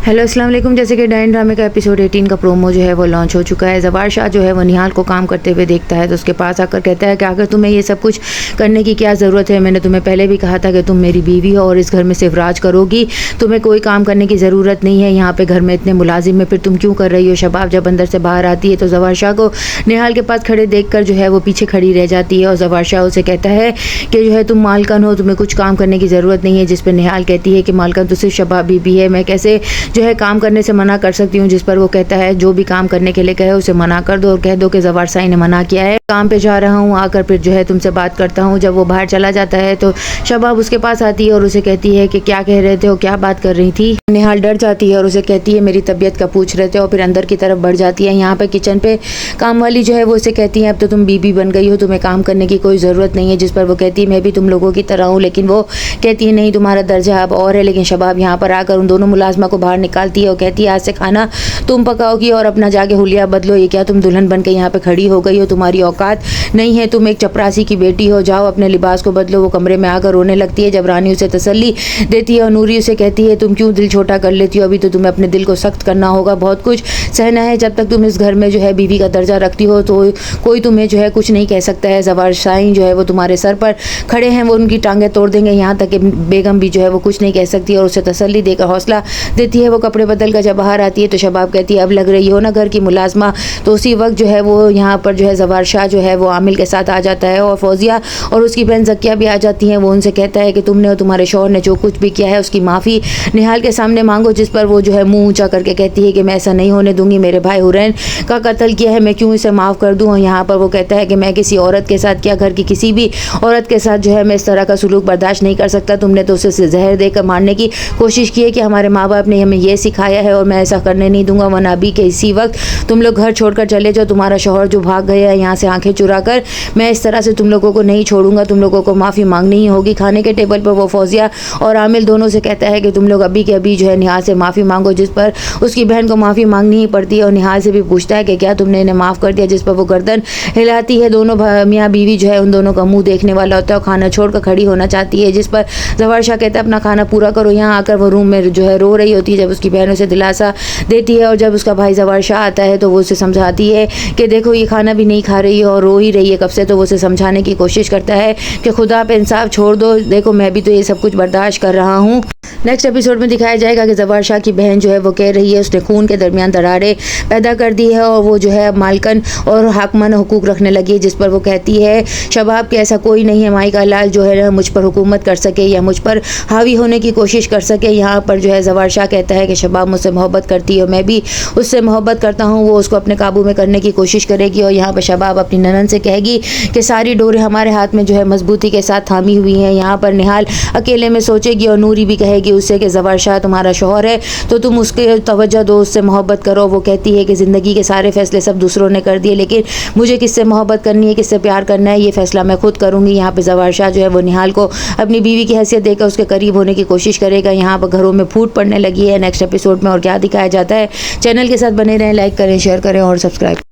Hello अस्सलाम वालेकुम। जैसे कि डायन ड्रामे का एपिसोड 18 का प्रोमो जो है वो लॉन्च हो चुका है। ज़वार शाह जो है वो निहाल को काम करते हुए देखता है तो उसके पास आकर कहता है कि आखिर तुम्हें ये सब कुछ करने की क्या ज़रूरत है। मैंने तुम्हें पहले भी कहा था कि तुम मेरी बीवी हो और इस घर में सिर्फ राज करोगी, तुम्हें कोई काम करने की ज़रूरत नहीं है। यहाँ पे घर में इतने मुलाजिम है, फिर तुम क्यों कर रही हो। शबाब जब अंदर से बाहर आती है तो ज़वार शाह को निहाल के पास खड़े देख कर जो है वो पीछे खड़ी रह जाती है और ज़वार शाह उसे कहता है कि जो है तुम मालकन हो, तुम्हें कुछ काम करने की ज़रूरत नहीं है। जिस पर निहाल कहती है कि मालकन तो सिर्फ शबाब बीबी है, मैं कैसे जो है काम करने से मना कर सकती हूँ। जिस पर वो कहता है जो भी काम करने के लिए कहे उसे मना कर दो और कह दो कि ज़वार शाह ने मना किया है, काम पे जा रहा हूँ, आकर फिर जो है तुमसे बात करता हूँ। जब वो बाहर चला जाता है तो शबाब उसके पास आती है और उसे कहती है कि क्या कह रहे थे हो, क्या बात कर रही थी। निहाल डर जाती है और उसे कहती है मेरी तबीयत का पूछ रहे थे और फिर अंदर की तरफ बढ़ जाती है। यहाँ पे किचन पे काम वाली जो है वो उसे कहती है अब तो तुम बीबी बन गई हो, तुम्हें काम करने की कोई ज़रूरत नहीं है। जिस पर वो कहती है मैं भी तुम लोगों की तरह हूँ, लेकिन वो कहती है नहीं तुम्हारा दर्जा अब और है। लेकिन शबाब यहाँ पर आकर उन दोनों मुलाजमा को बाहर निकालती है और कहती है आज से खाना तुम पकाओगी और अपना जाके हुलिया बदलो। ये क्या तुम दुल्हन बन के यहाँ पे खड़ी हो गई हो, तुम्हारी औकात नहीं है, तुम एक चपरासी की बेटी हो, जाओ अपने लिबास को बदलो। वो कमरे में आकर रोने लगती है। जब रानी उसे तसल्ली देती है और नूरी उसे कहती है तुम क्यों दिल छोटा कर लेती हो, अभी तो तुम्हें अपने दिल को सख्त करना होगा, बहुत कुछ सहना है। जब तक तुम इस घर में जो है बीवी का दर्जा रखती हो तो कोई तुम्हें जो है कुछ नहीं कह सकता है। ज़वार शाह जो है वो तुम्हारे सर पर खड़े हैं, वो उनकी टांगें तोड़ देंगे। यहाँ तक कि बेगम भी जो है वो कुछ नहीं कह सकती और उसे तसल्ली देकर हौसला देती है। वो कपड़े बदल कर जब बाहर आती है तो शबाब कहती है अब लग रही हो ना घर की मुलाजमा। तो उसी वक्त जो है वो यहाँ पर जो है ज़वार शाह जो है वो आमिल के साथ आ जाता है और फौजिया और उसकी बहन ज़किया भी आ जाती हैं। वो उनसे कहता है कि तुमने और तुम्हारे शौहर ने जो कुछ भी किया है उसकी माफ़ी निहाल के सामने मांगो। जिस पर वो जो है मुंह ऊंचा करके कहती है कि मैं ऐसा नहीं होने दूंगी, मेरे भाई हुरैन का कत्ल किया है, मैं क्यों इसे माफ़ कर दूँ। और यहाँ पर वो कहता है कि मैं किसी औरत के साथ क्या घर की किसी भी औरत के साथ जो है मैं इस तरह का सुलूक बर्दाश्त नहीं कर सकता। तुमने तो उसे जहर देकर मारने की कोशिश की है कि हमारे माँ बाप ने हमें ये सिखाया है और मैं ऐसा करने नहीं दूंगा, वरना अभी के इसी वक्त तुम लोग घर छोड़कर चले जाओ। तुम्हारा शौहर जो भाग गया है यहाँ से आंखें चुरा कर, मैं इस तरह से तुम लोगों को नहीं छोड़ूंगा, तुम लोगों को माफ़ी मांगनी ही होगी। खाने के टेबल पर वो फौजिया और आमिल दोनों से कहता है कि तुम लोग अभी के अभी जो है निहाल से माफ़ी मांगो। जिस पर उसकी बहन को माफ़ी मांगनी ही पड़ती है और निहाल से भी पूछता है कि क्या तुमने इन्हें माफ़ कर दिया। जिस पर वो गर्दन हिलाती है। दोनों मियाँ बीवी जो है उन दोनों का मुँह देखने वाला होता है और खाना छोड़कर खड़ी होना चाहती है। जिस पर ज़वार शाह कहता है अपना खाना पूरा करो। यहाँ आकर वो रूम में जो है रो रही होती है। जब उसकी बहन उसे दिलासा देती है और जब उसका भाई ज़वार शाह आता है तो वो उसे समझाती है कि देखो ये खाना भी नहीं खा रही है और रो ही रही है कब से। तो वो उसे समझाने की कोशिश करता है कि खुदा पे इंसाफ छोड़ दो, देखो मैं भी तो ये सब कुछ बर्दाश्त कर रहा हूँ। नेक्स्ट एपिसोड में दिखाया जाएगा कि ज़वार शाह की बहन जो है वो कह रही है उसने खून के दरमियान दरारें पैदा कर दी है और वो जो है मालकन और हाकमान हुकूक रखने लगी है। जिस पर वो कहती है शबाब के ऐसा कोई नहीं है माई का लाल जो है मुझ पर हुकूमत कर सके या मुझ पर हावी होने की कोशिश कर सके। यहाँ पर जो है ज़वार शाह कहता है कि शबाब मुझसे मोहब्बत करती है और मैं भी उससे मोहब्बत करता हूँ, वो उसको अपने काबू में करने की कोशिश करेगी। और यहाँ पर शबाब अपनी ननद से कहेगी कि सारी डोरें हमारे हाथ में जो है मजबूती के साथ थामी हुई हैं। यहाँ पर निहाल अकेले में सोचेगी और नूरी भी कहेगी उससे कि ज़वार शाह तुम्हारा शौहर है तो तुम उसके तवज्जो दो, उससे मोहब्बत करो। वो कहती है कि ज़िंदगी के सारे फैसले सब दूसरों ने कर दिए, लेकिन मुझे किससे मोहब्बत करनी है, किससे प्यार करना है, ये फैसला मैं खुद करूँगी। यहाँ पे ज़वार शाह जो है वो निहाल को अपनी बीवी की हैसियत देकर उसके करीब होने की कोशिश करेगा। यहाँ पर घरों में फूट पड़ने लगी है। नेक्स्ट एपिसोड में और क्या दिखाया जाता है, चैनल के साथ बने रहें, लाइक करें, शेयर करें और सब्सक्राइब।